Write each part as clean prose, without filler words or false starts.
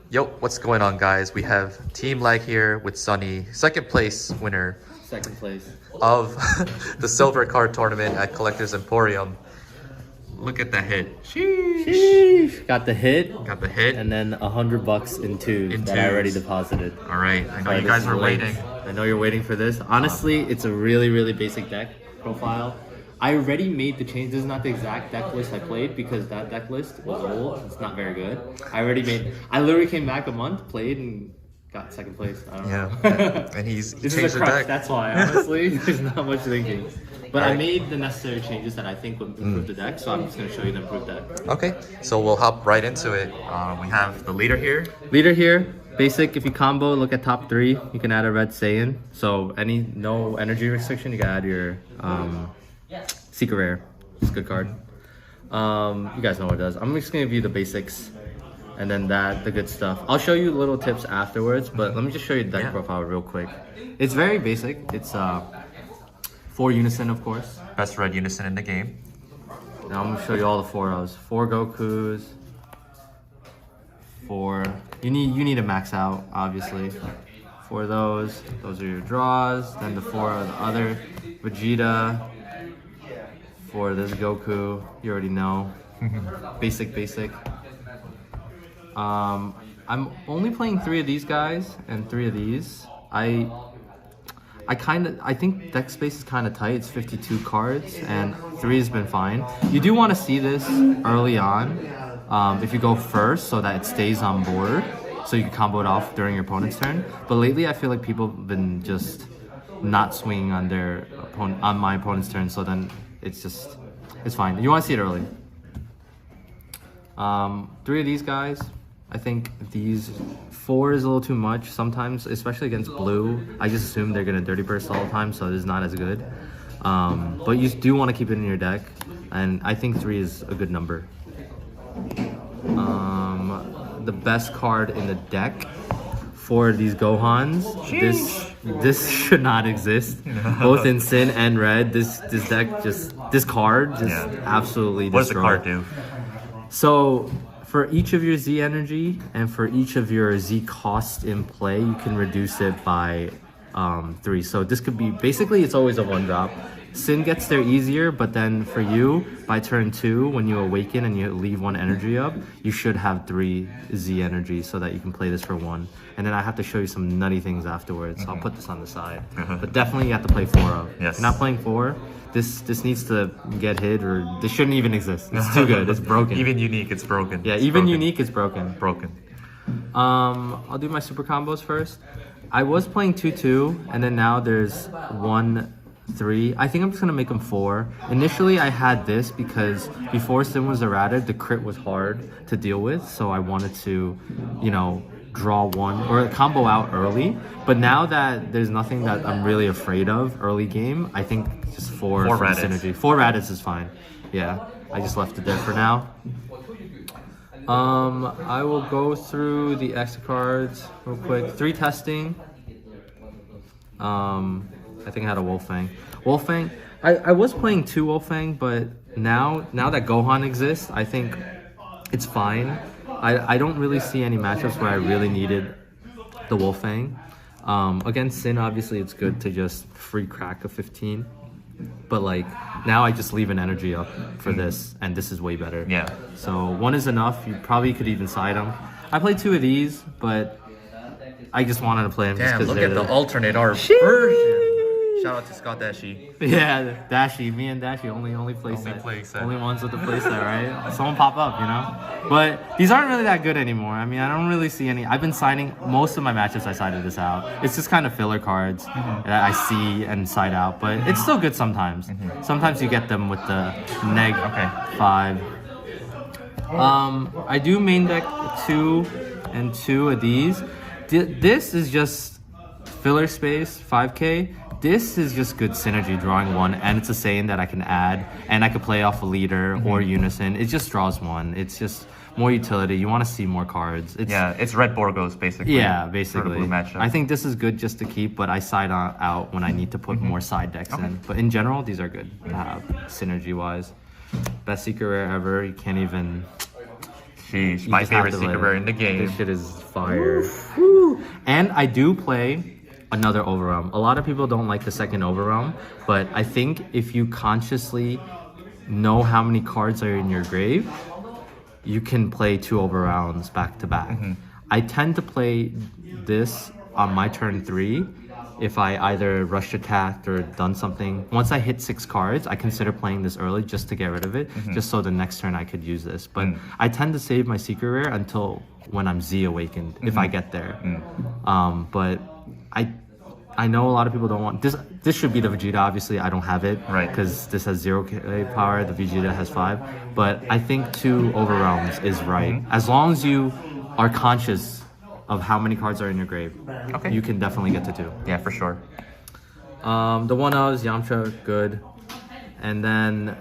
Yo, what's going on, guys? We have Team Lag here with Sunny, second place winner Second place. of the Silver Card Tournament at Collector's Emporium. Look at that hit. Sheesh. Got the hit. Got the hit. And then $100 in twos that I already deposited. All right, I know you guys are waiting. I know you're waiting for this. Honestly, it's a really basic deck profile. I already made the change. This is not the exact deck list I played because that deck list was old. It's not very good. I literally came back a month, played, and got second place. I don't know. And he's this changed is a the crux, deck. That's why, honestly. There's not much thinking. But Right. I made the necessary changes that I think would improve the deck, so I'm just going to show you the improved deck. Okay, so we'll hop right into it. We have the leader here. Leader here, basic. If you combo, look at top 3. You can add a red Saiyan. So no energy restriction. You can add your secret rare. It's a good card. You guys know what it does. I'm just gonna give you the basics, and then the good stuff. I'll show you little tips afterwards, but let me just show you the deck profile real quick. It's very basic. It's 4 Unison, of course. Best red Unison in the game. Now I'm gonna show you all the 4 O's. 4 Gokus. 4. You need to max out, obviously. 4 of those. Those are your draws. Then the 4 of the other. Vegeta. 4 of this Goku. You already know. Basic. I'm only playing 3 of these guys and 3 of these. I think deck space is kind of tight. It's 52 cards and 3 has been fine. You do want to see this early on if you go first so that it stays on board so you can combo it off during your opponent's turn. But lately I feel like people have been just not swinging on my opponent's turn, so then it's fine. You want to see it early. 3 of these guys. I think these 4 is a little too much sometimes, especially against blue. I just assume they're gonna dirty burst all the time, so it is not as good. But you do want to keep it in your deck, and I think 3 is a good number. The best card in the deck for these Gohans. This should not exist. Both in Sin and Red. This card absolutely destroyed. What does the card do? So for each of your Z energy and for each of your Z cost in play, you can reduce it by 3. So this could be, basically it's always a 1-drop. Sin gets there easier, but then for you, by turn 2, when you awaken and you leave 1 energy up, you should have 3 Z energy so that you can play this for 1. And then I have to show you some nutty things afterwards, so I'll put this on the side. But definitely you have to play 4 of. Yes. If you're not playing 4, this needs to get hit, or this shouldn't even exist. It's too good. It's broken. Even unique, it's broken. Yeah, it's even broken. unique, it's broken. I'll do my super combos first. I was playing 2-2, and then now there's 1-3. I think I'm just gonna make them 4. Initially, I had this because before Sin was errated, the crit was hard to deal with, so I wanted to, draw 1 or combo out early. But now that there's nothing that I'm really afraid of early game, I think just 4 synergy. 4 Raditz is fine. Yeah, I just left it there for now. I will go through the extra cards real quick. 3 testing. I think I had a Wolfang. I was playing 2 Wolfang, but now that Gohan exists, I think it's fine. I don't really see any matchups where I really needed the Wolfang. Against Sin, obviously, it's good to just free crack a 15. But now I just leave an energy up for this, and this is way better. Yeah. So 1 is enough. You probably could even side them. I played 2 of these, but I just wanted to play them. Damn, just look at the alternate art Sheesh. version. Shout out to Scott Dashi. Yeah, Dashi. Me and Dashi only playset. Only ones with the playset, right? Someone pop up, But these aren't really that good anymore. I mean, I don't really see any. I've been signing most of my matchups. I sided this out. It's just kind of filler cards that I see and side out, but it's still good sometimes. Sometimes you get them with the neg 5. I do main deck 2 and 2 of these. This is just filler space 5k. This is just good synergy, drawing 1, and it's a Saiyan that I can add, and I could play off a leader or Unison. It just draws 1. It's just more utility. You want to see more cards. It's Red Borgos, basically. Yeah, basically. Blue matchup. I think this is good just to keep, but I side out when I need to put more side decks in. But in general, these are good to have, synergy-wise. Best secret rare ever. You can't even... Sheesh, You my just have favorite to secret play rare it. in the game. This shit is fire. And I do play another overrealm. A lot of people don't like the second overrealm, but I think if you consciously know how many cards are in your grave, you can play 2 overrounds back to back. I tend to play this on my turn 3 if I either rushed attacked or done something. Once I hit 6 cards, I consider playing this early just to get rid of it, just so the next turn I could use this. But I tend to save my secret rare until when I'm Z awakened, if I get there. But I know a lot of people don't want this. This should be the Vegeta. Obviously, I don't have it, Right? Because this has 0k power. The Vegeta has 5. But I think 2 overrealms is right. As long as you are conscious of how many cards are in your grave, Okay. you can definitely get to 2. Yeah, for sure. The 1-0s, Yamcha, good. And then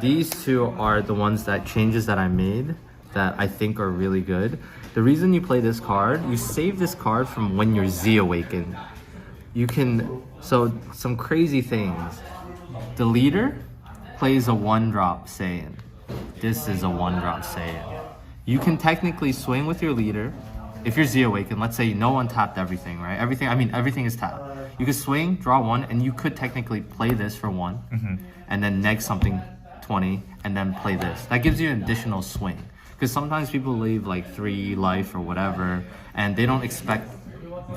these 2 are the ones that changes that I made that I think are really good. The reason you play this card, you save this card from when you're Z awakened. You can, so some crazy things. The leader plays a 1-drop Saiyan. This is a 1-drop Saiyan. You can technically swing with your leader. If you're Z awakened, let's say no one tapped everything, right? Everything is tapped. You could swing, draw 1, and you could technically play this for 1, and then neg something 20, and then play this. That gives you an additional swing. Because sometimes people leave like 3 life or whatever, and they don't expect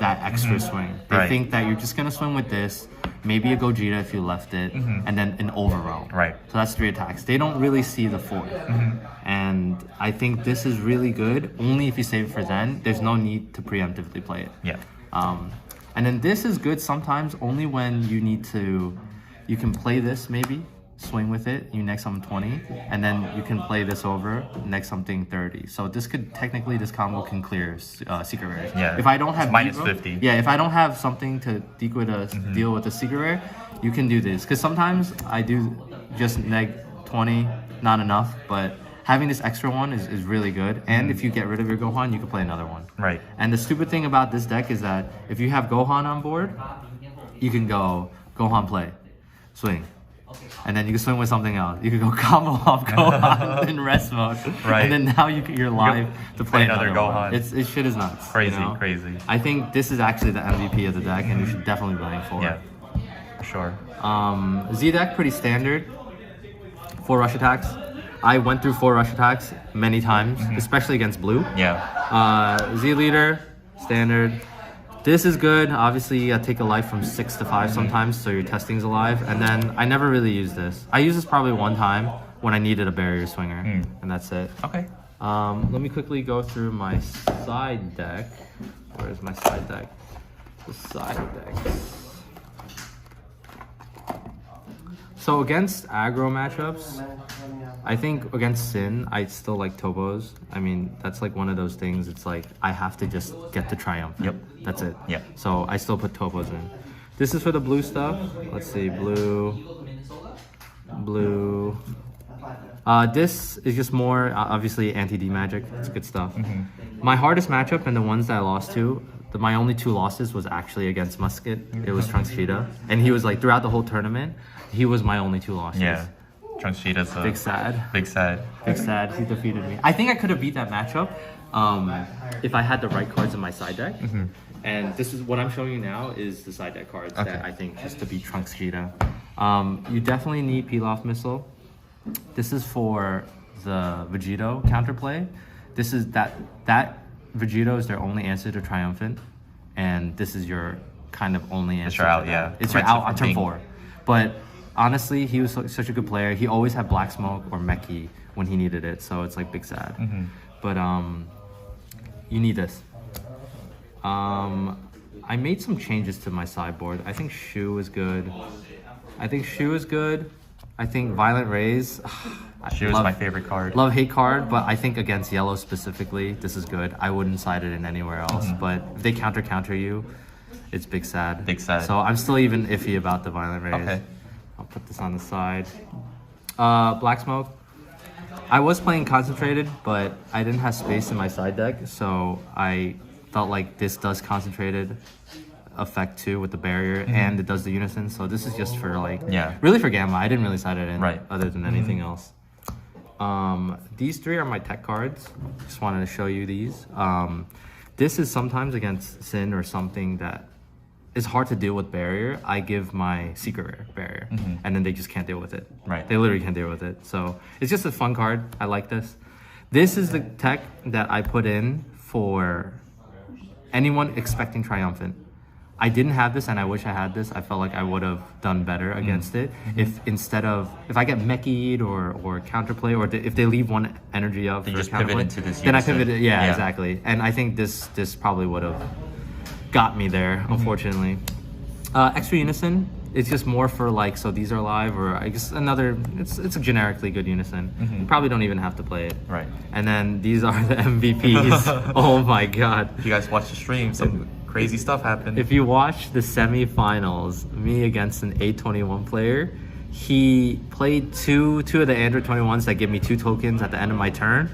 that extra swing. They think that you're just gonna swing with this, maybe a Gogeta if you left it, and then an overroll. Right. So that's 3 attacks. They don't really see the 4th. And I think this is really good, only if you save it for then. There's no need to preemptively play it. Yeah. And then this is good sometimes only when you need to, you can play this maybe, swing with it, you next something 20, and then you can play this over, next something 30. So this could, technically this combo can clear secret rares. Yeah. If I don't have minus Devo, 50. yeah, if I don't have something to deal with a secret rare, you can do this. Because sometimes I do just neg 20, not enough, but having this extra one is really good. And if you get rid of your Gohan, you can play another one. Right. And the stupid thing about this deck is that if you have Gohan on board, you can go Gohan play, swing. And then you can swing with something else. You can go combo off Gohan in rest mode. Right. And then now you're live to play another Gohan. one. It shit is nuts. Crazy, you know? crazy. I think this is actually the MVP of the deck, and you should definitely be playing for it. Yeah, for sure. Z deck, pretty standard. 4 rush attacks. I went through 4 rush attacks many times, especially against blue. Yeah. Z leader, standard. This is good. Obviously, you gotta take a life from 6 to 5 sometimes, so your testing's alive. And then I never really use this. I use this probably one time when I needed a barrier swinger, and that's it. Okay. Let me quickly go through my side deck. Where's my side deck? The side deck. So against aggro matchups, I think against Sin, I still like Tobos. I mean, that's like one of those things. It's like, I have to just get the triumph. Yep. That's it. Yeah. So I still put Tobos in. This is for the blue stuff. Let's see, blue. This is just more, obviously, anti-D magic. It's good stuff. My hardest matchup and the ones that I lost to, my only 2 losses was actually against Musket. It was Trunks Cheetah. And he was like, throughout the whole tournament, he was my only 2 losses. Yeah. Trunks Cheetah's a Big sad. Big sad. Big sad. He defeated me. I think I could have beat that matchup if I had the right cards in my side deck. And this is what I'm showing you now is the side deck cards that I think just to beat Trunks Cheetah. You definitely need Pilaf Missile. This is for the Vegito counterplay. This is that Vegito is their only answer to Triumphant, and this is your kind of only answer. It's your out, yeah. It's your out on turn 4. But honestly, he was such a good player. He always had Black Smoke or Meki when he needed it, so it's like big sad. But you need this. I made some changes to my sideboard. I think Shu is good. I think Violent Rays. Shu is my favorite card. Love-hate card, but I think against yellow specifically, this is good. I wouldn't side it in anywhere else. But if they counter you, it's big sad. Big sad. So I'm still even iffy about the Violent Rays. Okay. I'll put this on the side. Black Smoke. I was playing Concentrated, but I didn't have space in my side deck, so I felt like this does Concentrated effect too with the barrier, and it does the unison. So this is just for like, really for Gamma. I didn't really side it in, other than anything else. These three are my tech cards. Just wanted to show you these. This is sometimes against Sin or something that is hard to deal with barrier. I give my secret rare barrier, and then they just can't deal with it. Right. They literally can't deal with it. So it's just a fun card. I like this. This is the tech that I put in for anyone expecting Triumphant. I didn't have this, and I wish I had this. I felt like I would have done better against it if I get mechied or counterplay, or if they leave one energy up, you for just counterplay, pivot into this. Then I pivoted. Yeah, exactly. And I think this probably would have got me there. Unfortunately, extra unison. It's just more for like, so these are live, or I guess another. It's a generically good unison. You probably don't even have to play it. Right. And then these are the MVPs. Oh my god! If you guys watch the stream, some crazy stuff happened. If you watch the semifinals, me against an 821 player, he played two of the Android 21s that give me 2 tokens at the end of my turn.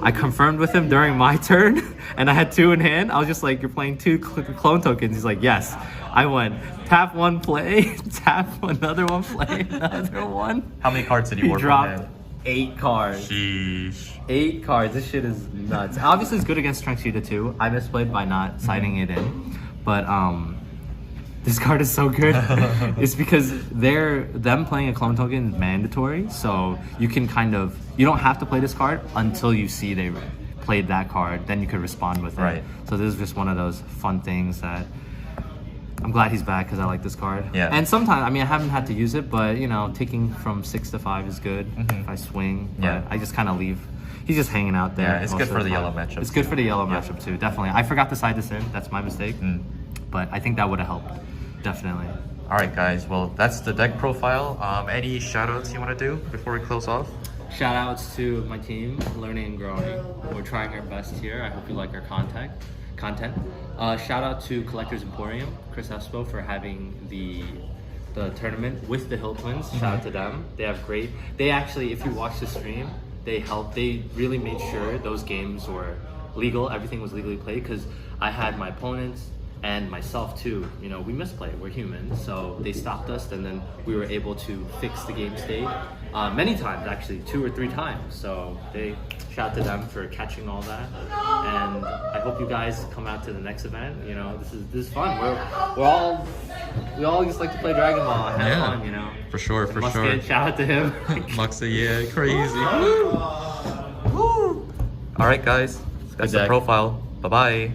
I confirmed with him during my turn, and I had 2 in hand. I was just like, "You're playing 2 clone tokens." He's like, "Yes." I went tap 1, play, tap another one, play another one. How many cards did you work on? He dropped 8 cards. Sheesh. 8 cards. This shit is nuts. Obviously, it's good against Gogeta too. I misplayed by not citing it in, but this card is so good. It's because them playing a clone token is mandatory, so you can you don't have to play this card until you see they played that card. Then you could respond with it. Right. So this is just one of those fun things that I'm glad he's back because I like this card. Yeah. And sometimes, I haven't had to use it, but taking from 6 to 5 is good if I swing. Yeah. But I just kind of leave. He's just hanging out there. Yeah, it's most good of for the time. yellow matchup. It's good for the yellow matchup too, definitely. I forgot to side this in. That's my mistake. But I think that would have helped. Definitely. All right, guys. Well, that's the deck profile. Any shout-outs you want to do before we close off? Shout outs to my team, Learning and Growing. We're trying our best here. I hope you like our content. Shout out to Collectors Emporium, Chris Espo, for having the tournament with the Hill Twins. Shout out to them. They actually, if you watch the stream, they really made sure those games were legal. Everything was legally played, because I had my opponents and myself too, we misplay, we're human, so they stopped us, and then we were able to fix the game state many times, actually 2 or 3 times. So shout out to them for catching all that, and I hope you guys come out to the next event. This is fun. We all just like to play Dragon Ball and have fun. For sure, for Musket, shout out to him. Muxa, yeah, crazy. Woo! All right, guys, that's the profile. Bye bye.